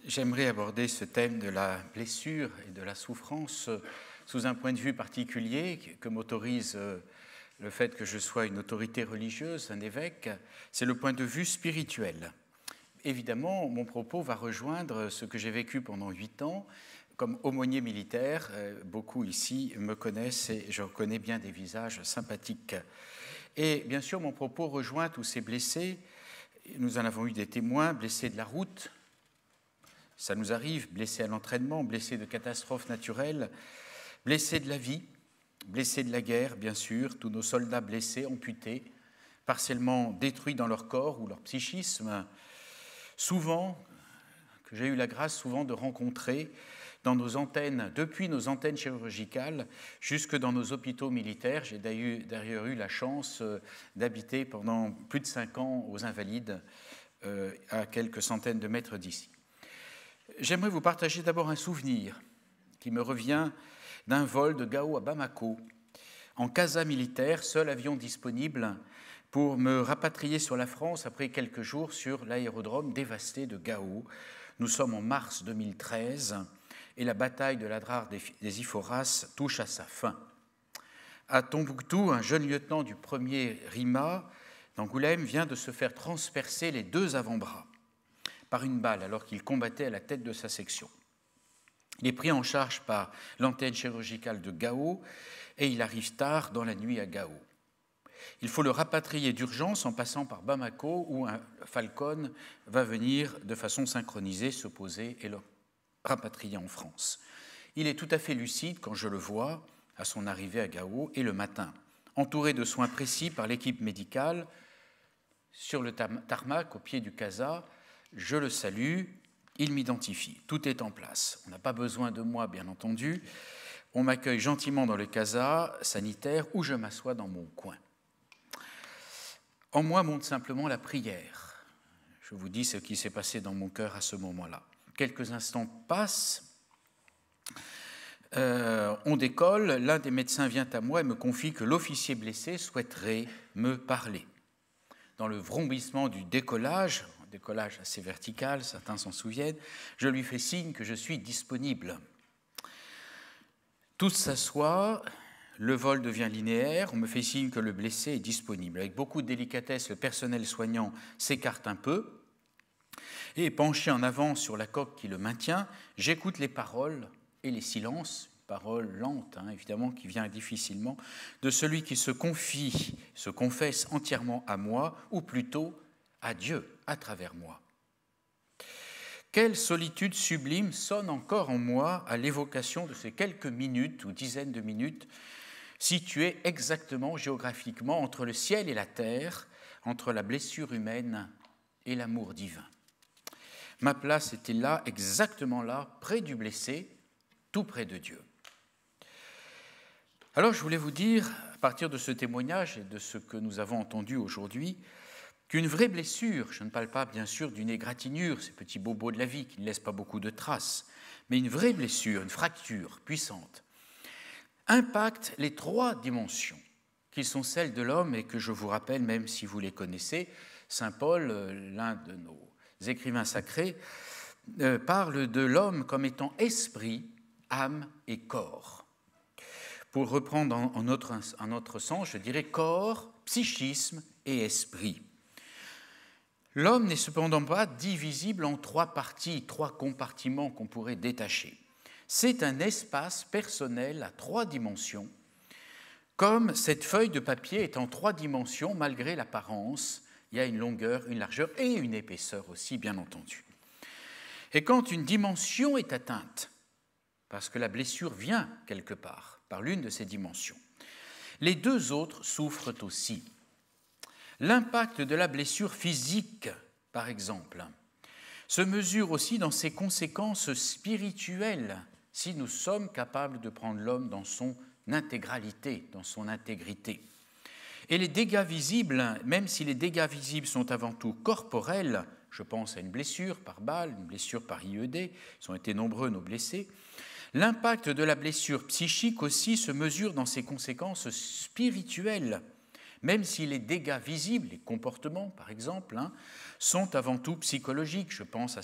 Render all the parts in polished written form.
J'aimerais aborder ce thème de la blessure et de la souffrance sous un point de vue particulier que m'autorise le fait que je sois une autorité religieuse, un évêque, c'est le point de vue spirituel. Évidemment, mon propos va rejoindre ce que j'ai vécu pendant 8 ans comme aumônier militaire. Beaucoup ici me connaissent et je reconnais bien des visages sympathiques. Et bien sûr, mon propos rejoint tous ces blessés. Nous en avons eu des témoins, blessés de la route. Ça nous arrive, blessés à l'entraînement, blessés de catastrophes naturelles, blessés de la vie, blessés de la guerre, bien sûr, tous nos soldats blessés, amputés, partiellement détruits dans leur corps ou leur psychisme, souvent, que j'ai eu la grâce souvent de rencontrer dans nos antennes, depuis nos antennes chirurgicales jusque dans nos hôpitaux militaires. J'ai d'ailleurs eu la chance d'habiter pendant plus de 5 ans aux Invalides, à quelques centaines de mètres d'ici. J'aimerais vous partager d'abord un souvenir qui me revient d'un vol de Gao à Bamako, en casa militaire, seul avion disponible pour me rapatrier sur la France après quelques jours sur l'aérodrome dévasté de Gao. Nous sommes en mars 2013 et la bataille de l'Adrar des Iphoras touche à sa fin. À Tombouctou, un jeune lieutenant du 1er RIMA d'Angoulême vient de se faire transpercer les 2 avant-bras par une balle alors qu'il combattait à la tête de sa section. Il est pris en charge par l'antenne chirurgicale de Gao et il arrive tard dans la nuit à Gao. Il faut le rapatrier d'urgence en passant par Bamako où un Falcon va venir de façon synchronisée se poser et le rapatrier en France. Il est tout à fait lucide quand je le vois à son arrivée à Gao et le matin, entouré de soins précis par l'équipe médicale sur le tarmac au pied du casa. Je le salue, il m'identifie, tout est en place. On n'a pas besoin de moi, bien entendu. On m'accueille gentiment dans le casa sanitaire où je m'assois dans mon coin. En moi monte simplement la prière. Je vous dis ce qui s'est passé dans mon cœur à ce moment-là. Quelques instants passent, on décolle, l'un des médecins vient à moi et me confie que l'officier blessé souhaiterait me parler. Dans le vrombissement du décollage assez vertical, certains s'en souviennent, je lui fais signe que je suis disponible. Tous s'assoient, le vol devient linéaire, on me fait signe que le blessé est disponible. Avec beaucoup de délicatesse, le personnel soignant s'écarte un peu et penché en avant sur la coque qui le maintient, j'écoute les paroles et les silences, paroles lentes, évidemment, qui vient difficilement, de celui qui se confie, se confesse entièrement à moi, ou plutôt à Dieu à travers moi. Quelle solitude sublime sonne encore en moi à l'évocation de ces quelques minutes ou dizaines de minutes situées exactement géographiquement entre le ciel et la terre, entre la blessure humaine et l'amour divin. Ma place était là, exactement là, près du blessé, tout près de Dieu. Alors je voulais vous dire, à partir de ce témoignage et de ce que nous avons entendu aujourd'hui, qu'une vraie blessure, je ne parle pas bien sûr d'une égratignure, ces petits bobos de la vie qui ne laissent pas beaucoup de traces, mais une vraie blessure, une fracture puissante, impacte les 3 dimensions qui sont celles de l'homme et que je vous rappelle, même si vous les connaissez, Saint Paul, l'un de nos écrivains sacrés, parle de l'homme comme étant esprit, âme et corps. Pour reprendre en notre sens, je dirais corps, psychisme et esprit. L'homme n'est cependant pas divisible en 3 parties, 3 compartiments qu'on pourrait détacher. C'est un espace personnel à 3 dimensions, comme cette feuille de papier est en 3 dimensions, malgré l'apparence, il y a une longueur, une largeur et une épaisseur aussi, bien entendu. Et quand une dimension est atteinte, parce que la blessure vient quelque part, par l'une de ces dimensions, les 2 autres souffrent aussi. L'impact de la blessure physique, par exemple, se mesure aussi dans ses conséquences spirituelles, si nous sommes capables de prendre l'homme dans son intégralité, dans son intégrité. Et les dégâts visibles, même si les dégâts visibles sont avant tout corporels, je pense à une blessure par balle, une blessure par IED, ils ont été nombreux nos blessés, l'impact de la blessure psychique aussi se mesure dans ses conséquences spirituelles, même si les dégâts visibles, les comportements par exemple, sont avant tout psychologiques. Je pense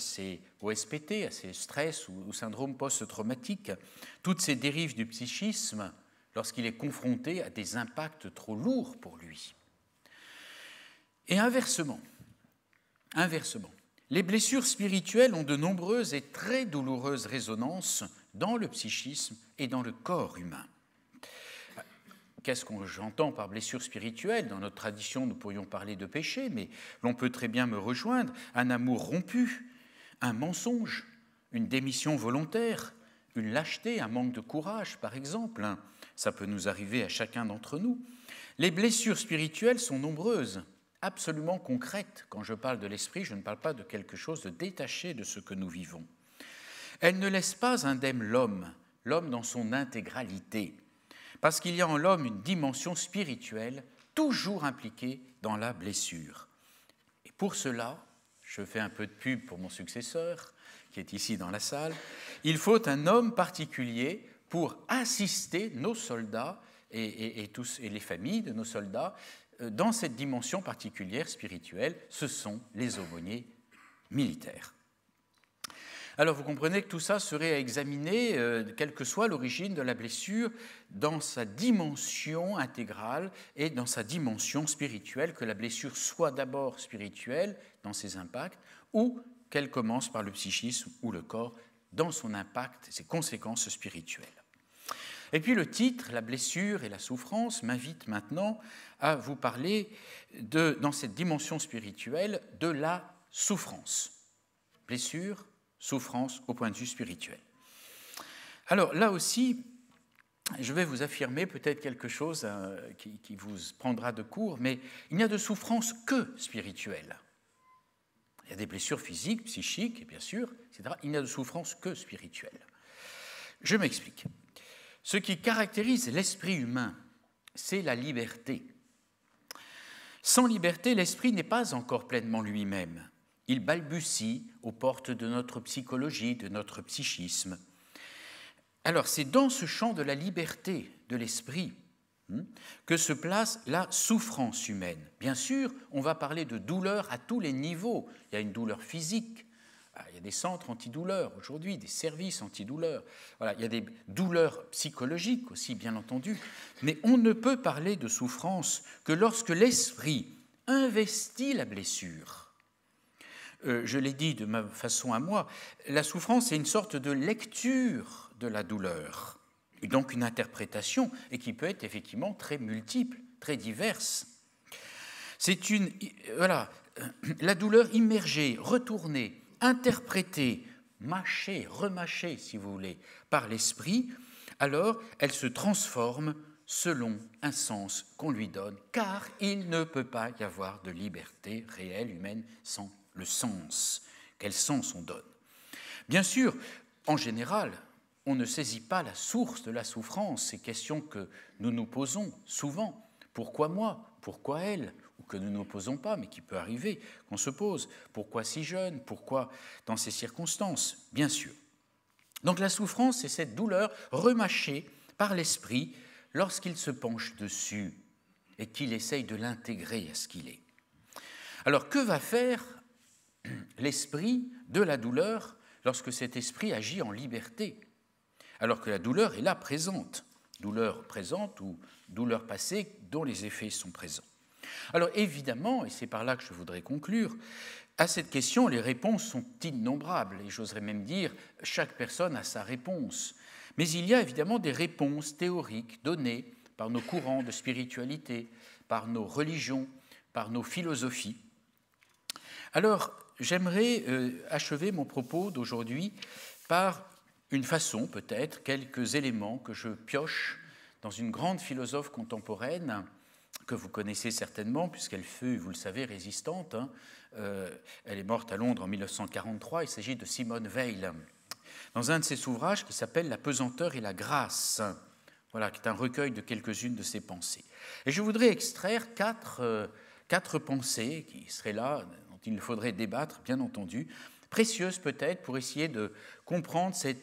au SPT, à ces stress ou au syndrome post-traumatique, toutes ces dérives du psychisme lorsqu'il est confronté à des impacts trop lourds pour lui. Et inversement, les blessures spirituelles ont de nombreuses et très douloureuses résonances dans le psychisme et dans le corps humain. Qu'est-ce que j'entends par blessure spirituelle? Dans notre tradition, nous pourrions parler de péché, mais l'on peut très bien me rejoindre. Un amour rompu, un mensonge, une démission volontaire, une lâcheté, un manque de courage, par exemple. Ça peut nous arriver à chacun d'entre nous. Les blessures spirituelles sont nombreuses, absolument concrètes. Quand je parle de l'esprit, je ne parle pas de quelque chose de détaché de ce que nous vivons. Elles ne laissent pas indemne l'homme dans son intégralité, parce qu'il y a en l'homme une dimension spirituelle toujours impliquée dans la blessure. Et pour cela, je fais un peu de pub pour mon successeur, qui est ici dans la salle, il faut un homme particulier pour assister nos soldats et les familles de nos soldats dans cette dimension particulière spirituelle. Ce sont les aumôniers militaires. Alors vous comprenez que tout ça serait à examiner, quelle que soit l'origine de la blessure, dans sa dimension intégrale et dans sa dimension spirituelle, que la blessure soit d'abord spirituelle dans ses impacts, ou qu'elle commence par le psychisme ou le corps dans son impact et ses conséquences spirituelles. Et puis le titre, la blessure et la souffrance, m'invite maintenant à vous parler, dans cette dimension spirituelle, de la souffrance. Blessure, souffrance au point de vue spirituel. Alors là aussi, je vais vous affirmer peut-être quelque chose qui vous prendra de court, mais il n'y a de souffrance que spirituelle. Il y a des blessures physiques, psychiques, bien sûr, etc. Il n'y a de souffrance que spirituelle. Je m'explique. Ce qui caractérise l'esprit humain, c'est la liberté. Sans liberté, l'esprit n'est pas encore pleinement lui-même. Il balbutie aux portes de notre psychologie, de notre psychisme. Alors, c'est dans ce champ de la liberté de l'esprit que se place la souffrance humaine. Bien sûr, on va parler de douleur à tous les niveaux. Il y a une douleur physique, il y a des centres antidouleurs aujourd'hui, des services antidouleurs. Voilà, il y a des douleurs psychologiques aussi, bien entendu. Mais on ne peut parler de souffrance que lorsque l'esprit investit la blessure. Je l'ai dit de ma façon à moi, la souffrance est une sorte de lecture de la douleur, et donc une interprétation, et qui peut être effectivement très multiple, très diverse. C'est la douleur immergée, retournée, interprétée, mâchée, remâchée, si vous voulez, par l'esprit, alors elle se transforme selon un sens qu'on lui donne, car il ne peut pas y avoir de liberté réelle humaine sans le sens. Quel sens on donne? Bien sûr, en général, on ne saisit pas la source de la souffrance, ces questions que nous nous posons souvent. Pourquoi moi? Pourquoi elle? Ou que nous ne nous posons pas, mais qui peut arriver qu'on se pose. Pourquoi si jeune? Pourquoi dans ces circonstances? Bien sûr. Donc la souffrance, c'est cette douleur remâchée par l'esprit lorsqu'il se penche dessus et qu'il essaye de l'intégrer à ce qu'il est. Alors que va faire l'esprit de la douleur lorsque cet esprit agit en liberté, alors que la douleur est là présente ou douleur passée dont les effets sont présents? Alors évidemment, et c'est par là que je voudrais conclure, à cette question, les réponses sont innombrables, et j'oserais même dire, chaque personne a sa réponse. Mais il y a évidemment des réponses théoriques données par nos courants de spiritualité, par nos religions, par nos philosophies. Alors, j'aimerais achever mon propos d'aujourd'hui par une façon, peut-être, quelques éléments que je pioche dans une grande philosophe contemporaine que vous connaissez certainement, puisqu'elle fut, vous le savez, résistante. Elle est morte à Londres en 1943. Il s'agit de Simone Weil, dans un de ses ouvrages qui s'appelle « La pesanteur et la grâce », voilà, qui est un recueil de quelques-unes de ses pensées. Et je voudrais extraire quatre pensées qui seraient là, dont il faudrait débattre, bien entendu, précieuses peut-être pour essayer de comprendre cette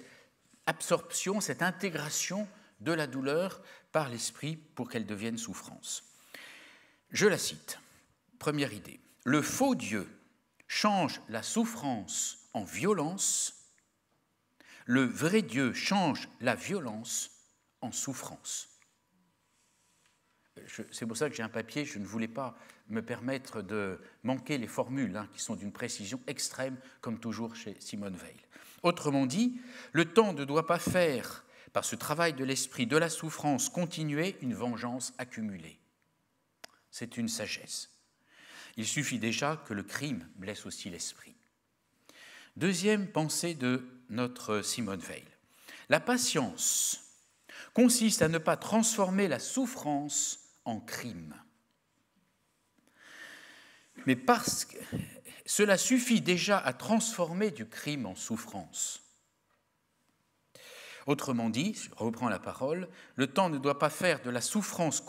absorption, cette intégration de la douleur par l'esprit pour qu'elle devienne souffrance. Je la cite. Première idée. Le faux Dieu change la souffrance en violence. Le vrai Dieu change la violence en souffrance. C'est pour ça que j'ai un papier, je ne voulais pas me permettre de manquer les formules qui sont d'une précision extrême, comme toujours chez Simone Weil. Autrement dit, le temps ne doit pas faire, par ce travail de l'esprit, de la souffrance continuée, une vengeance accumulée. C'est une sagesse. Il suffit déjà que le crime blesse aussi l'esprit. Deuxième pensée de notre Simone Weil. La patience consiste à ne pas transformer la souffrance en crime. Mais parce que cela suffit déjà à transformer du crime en souffrance. Autrement dit, je reprends la parole, le temps ne doit pas faire de la souffrance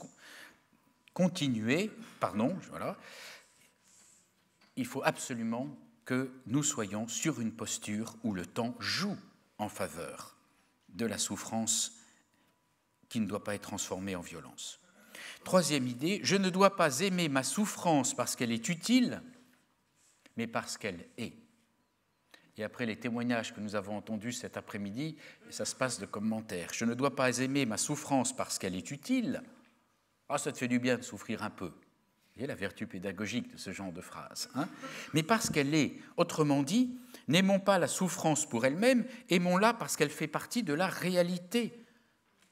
continuée, il faut absolument que nous soyons sur une posture où le temps joue en faveur de la souffrance qui ne doit pas être transformée en violence. Troisième idée, je ne dois pas aimer ma souffrance parce qu'elle est utile, mais parce qu'elle est. Et après les témoignages que nous avons entendus cet après-midi, ça se passe de commentaires. Je ne dois pas aimer ma souffrance parce qu'elle est utile. Ah, ça te fait du bien de souffrir un peu. Vous voyez la vertu pédagogique de ce genre de phrase. Mais parce qu'elle est. Autrement dit, n'aimons pas la souffrance pour elle-même, aimons-la parce qu'elle fait partie de la réalité.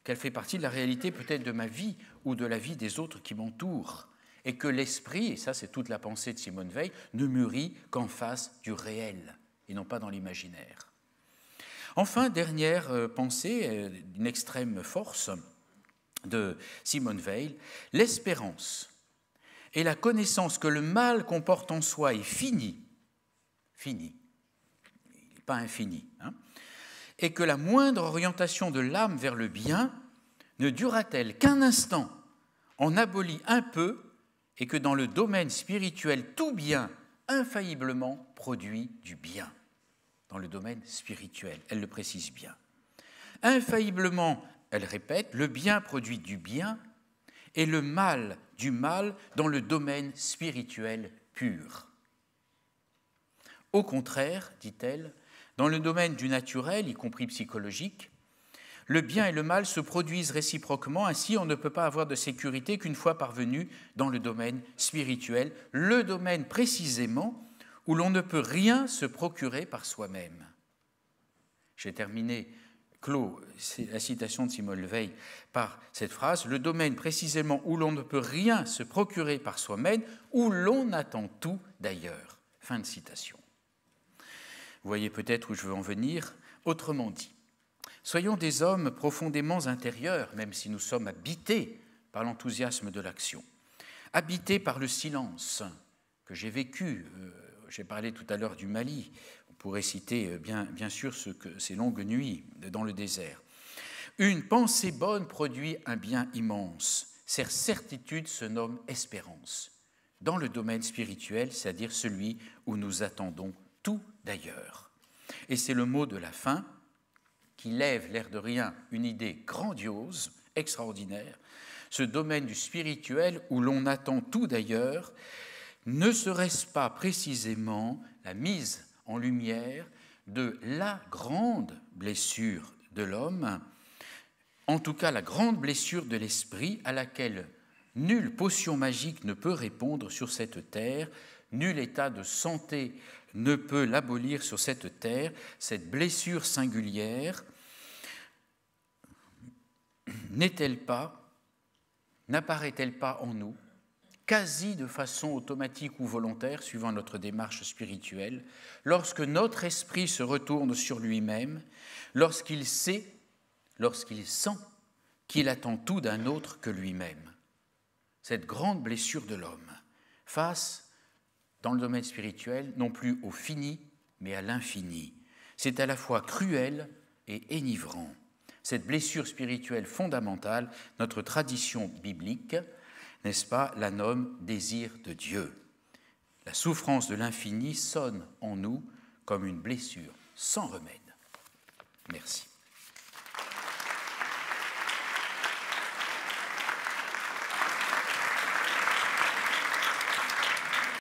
Qu'elle fait partie de la réalité peut-être de ma vie ou de la vie des autres qui m'entourent. Et que l'esprit, et ça c'est toute la pensée de Simone Weil, ne mûrit qu'en face du réel et non pas dans l'imaginaire. Enfin, dernière pensée d'une extrême force de Simone Weil, l'espérance et la connaissance que le mal qu'on porte en soi est fini, pas infini, et que la moindre orientation de l'âme vers le bien ne durera-t-elle qu'un instant, en abolit un peu, et que dans le domaine spirituel, tout bien, infailliblement, produit du bien. Dans le domaine spirituel, elle le précise bien. Infailliblement, elle répète, le bien produit du bien, et le mal du mal dans le domaine spirituel pur. Au contraire, dit-elle, dans le domaine du naturel, y compris psychologique, le bien et le mal se produisent réciproquement, ainsi on ne peut pas avoir de sécurité qu'une fois parvenu dans le domaine spirituel, le domaine précisément où l'on ne peut rien se procurer par soi-même. J'ai clos la citation de Simone Weil par cette phrase, le domaine précisément où l'on ne peut rien se procurer par soi-même, où l'on attend tout d'ailleurs. Fin de citation. Vous voyez peut-être où je veux en venir. Autrement dit, soyons des hommes profondément intérieurs, même si nous sommes habités par l'enthousiasme de l'action, habités par le silence que j'ai vécu. J'ai parlé tout à l'heure du Mali. On pourrait citer bien sûr ces longues nuits dans le désert. Une pensée bonne produit un bien immense. Cette certitude se nomme espérance. Dans le domaine spirituel, c'est-à-dire celui où nous attendons tout d'ailleurs. Et c'est le mot de la fin qui lève, l'air de rien, une idée grandiose, extraordinaire. Ce domaine du spirituel où l'on attend tout d'ailleurs, ne serait-ce pas précisément la mise en lumière de la grande blessure de l'homme, en tout cas la grande blessure de l'esprit à laquelle nulle potion magique ne peut répondre sur cette terre, nul état de santé ne peut l'abolir sur cette terre, cette blessure singulière n'apparaît-elle pas en nous, quasi de façon automatique ou volontaire, suivant notre démarche spirituelle, lorsque notre esprit se retourne sur lui-même, lorsqu'il sait, lorsqu'il sent qu'il attend tout d'un autre que lui-même. Cette grande blessure de l'homme, face, dans le domaine spirituel, non plus au fini, mais à l'infini. C'est à la fois cruel et enivrant. Cette blessure spirituelle fondamentale, notre tradition biblique, n'est-ce pas, la nomme désir de Dieu. La souffrance de l'infini sonne en nous comme une blessure sans remède. Merci.